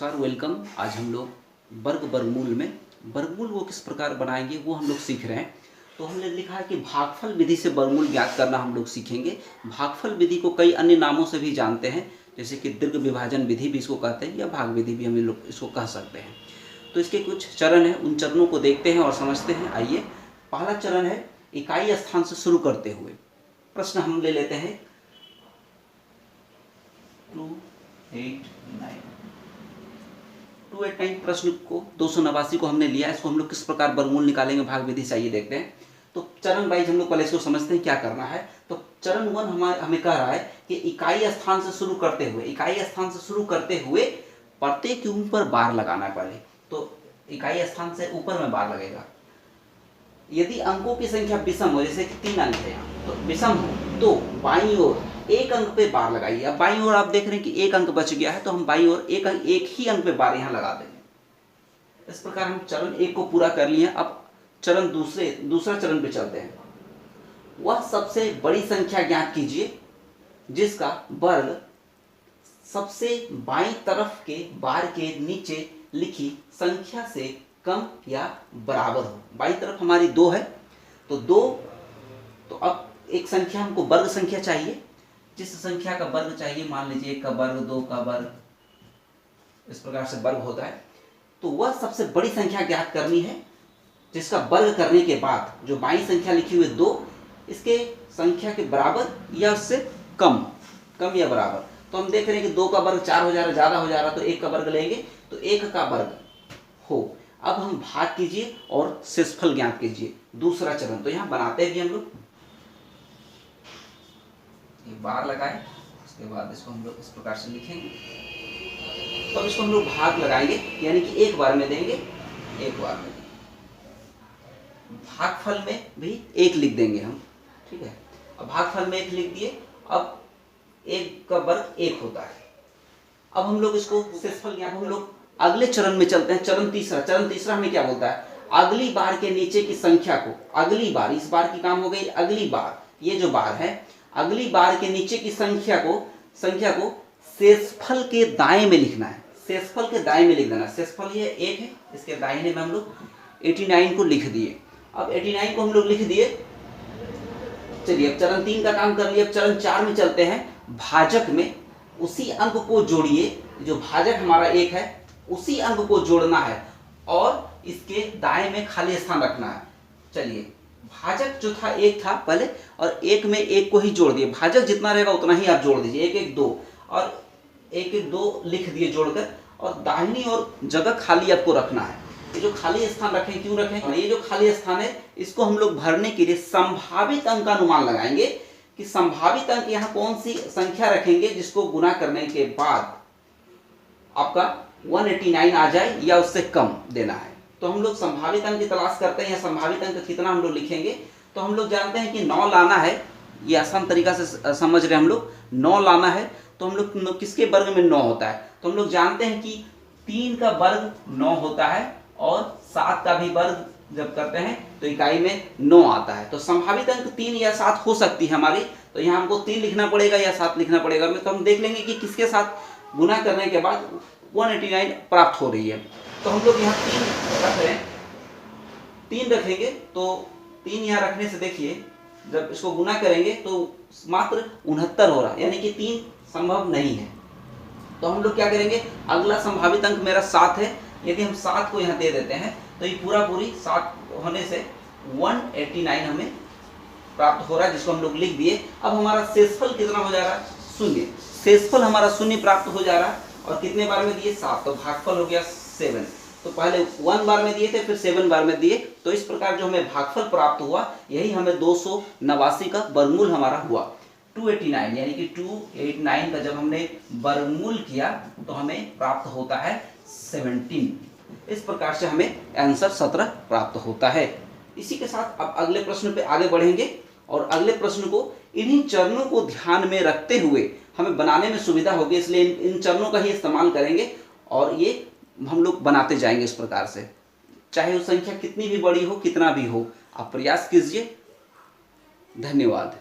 नमस्कार, वेलकम। आज हम लोग वर्गमूल में वर्गमूल वो किस प्रकार बनाएंगे वो हम लोग सीख रहे हैं। तो हमने लिखा है कि भागफल विधि से वर्गमूल ज्ञात करना हम लोग सीखेंगे। भागफल विधि को कई अन्य नामों से भी जानते हैं, जैसे कि दीर्घ विभाजन विधि भी इसको कहते हैं या भाग विधि भी हम लोग इसको कह सकते हैं। तो इसके कुछ चरण हैं, उन चरणों को देखते हैं और समझते हैं। आइए, पहला चरण है इकाई स्थान से शुरू करते हुए। प्रश्न हम ले लेते हैं 289 प्रश्न को 289 को हमने लिया। इसको हम लोग किस प्रकार वर्गमूल निकालेंगे भाग विधि से, आइए देखते हैं। तो चरण वाइज हम लोग पहले इसको समझते हैं क्या करना है। तो चरण 1 हमें कह रहा है कि इकाई स्थान से शुरू करते हुए प्रत्येक के ऊपर बार लगाना है पहले। तो इकाई स्थान से ऊपर में बार लगेगा। यदि अंकों की संख्या विषम हो, जैसे कि 3 अंक है यहाँ, तो विषम हो तो बाईं ओर एक अंक पे बार लगाइए। अब बाईं ओर आप देख रहे हैं कि एक अंक बच गया है, तो हम बाईं ओर एक ही अंक पे बार यहाँ लगा देंगे। इस प्रकार हम चरण 1 को पूरा कर लिए। अब चरण दूसरा चरण पे चलते हैं। वह सबसे बड़ी संख्या ज्ञात कीजिए जिसका वर्ग सबसे बाईं तरफ के बार के नीचे लिखी संख्या से कम या बराबर हो। बाईं तरफ हमारी 2 है, तो 2, तो अब एक संख्या हमको वर्ग संख्या चाहिए। जिस संख्या का वर्ग चाहिए, मान लीजिए 1 का वर्ग, 2 का वर्ग, इस प्रकार से वर्ग होता है। तो वह सबसे बड़ी संख्या ज्ञात करनी है जिसका वर्ग करने के बाद जो बाईं संख्या लिखी हुई 2, इसके संख्या के बराबर या उससे कम या बराबर। तो हम देख रहे हैं कि 2 का वर्ग 4 हो जा रहा है, ज्यादा हो जा रहा है, तो 1 का वर्ग लेंगे तो 1 का वर्ग हो। अब हम भाग कीजिए और शेषफल ज्ञात कीजिए, दूसरा चरण। तो यहाँ बनाते हैं भी हम लोग, एक बार लगाए, उसके बाद इसको हम लोग इस प्रकार से लिखेंगे। तो अब इसको हम लोग भाग लगाएंगे, यानी कि एक बार में देंगे, एक बार में भागफल में भी 1 लिख देंगे हम, ठीक है। अब भागफल में 1 लिख दिए। अब 1 का वर्ग 1 होता है। अब हम लोग इसको शेषफल ज्ञात, हम लोग अगले चरण में चलते हैं। चरण तीसरा हमें क्या बोलता है, अगली बार के नीचे की संख्या को, अगली बार, इस बार की काम हो गई, अगली बार, ये जो बार है, अगली बार के नीचे की संख्या को शेषफल के दाएं में लिखना है। शेषफल के दाएं में लिख देना। शेषफल ये 1 है, इसके दाहिने में हम लोग 89 को लिख दिए। अब 89 को हम लोग लिख दिए। चलिए, अब चरण 3 का काम कर लिया। अब चरण 4 में चलते हैं। भाजक में उसी अंक को जोड़िए, जो भाजक हमारा 1 है उसी अंक को जोड़ना है और इसके दाएं में खाली स्थान रखना है। चलिए, भाजक जो था 1 था पहले, और 1 में 1 को ही जोड़ दिए। भाजक जितना रहेगा उतना ही आप जोड़ दीजिए। 1 1 2 और 1 1 2 लिख दिए जोड़कर, और दाहिनी ओर जगह खाली आपको रखना है। ये जो खाली स्थान रखें, क्यों रखें, ये जो खाली स्थान है इसको हम लोग भरने के लिए संभावित अंक का अनुमान लगाएंगे कि संभावित अंक यहाँ कौन सी संख्या रखेंगे जिसको गुना करने के बाद आपका 189 आ जाए या उससे कम देना है। तो हम लोग संभावित अंक की तलाश करते हैं, या संभावित अंक कितना हम लोग लिखेंगे। तो हम लोग जानते हैं कि 9 लाना है, ये आसान तरीका से समझ रहे हैं हम लोग। 9 लाना है तो हम लोग किसके वर्ग में 9 होता है, तो हम लोग जानते हैं कि 3 का वर्ग 9 होता है, और 7 का भी वर्ग जब करते हैं तो इकाई में 9 आता है। तो संभावित अंक 3 या 7 हो सकती है हमारी। तो यहाँ हमको 3 लिखना पड़ेगा या 7 लिखना पड़ेगा। तो हम देख लेंगे कि किसके साथ गुना करने के बाद 189 प्राप्त हो रही है। तो हम लोग यहाँ 3 रख रहे हैं, 3 रखेंगे। तो 3 यहाँ रखने से देखिए, जब इसको गुना करेंगे तो मात्र 69 हो रहा है, यानी कि 3 संभव नहीं है। तो हम लोग क्या करेंगे, अगला संभावित अंक मेरा 7 है। यदि हम 7 को यहाँ दे देते हैं तो ये पूरी 7 होने से 189 हमें प्राप्त हो रहा है, जिसको हम लोग लिख दिए। अब हमारा शेषफल कितना हो जा रहा है, 0। शेषफल हमारा 0 प्राप्त हो जा रहा है, और कितने बार में दिए, 7। तो भागफल हो गया 7। तो पहले 1 बार में दिए थे, फिर 7 बार में दिए। तो इस प्रकार जो हमें भागफल प्राप्त हुआ, यही हमें 289 का वर्गमूल हमारा हुआ। 289, यानी कि 289 का जब हमने वर्गमूल किया तो हमें प्राप्त होता है 17। इस प्रकार से हमें आंसर 17 प्राप्त होता है। इसी के साथ अब अगले प्रश्न पे आगे बढ़ेंगे, और अगले प्रश्न को इन्हीं चरणों को ध्यान में रखते हुए हमें बनाने में सुविधा होगी, इसलिए इन चरणों का ही इस्तेमाल करेंगे और ये हम लोग बनाते जाएंगे इस प्रकार से। चाहे वो संख्या कितनी भी बड़ी हो, कितना भी हो, आप प्रयास कीजिए। धन्यवाद।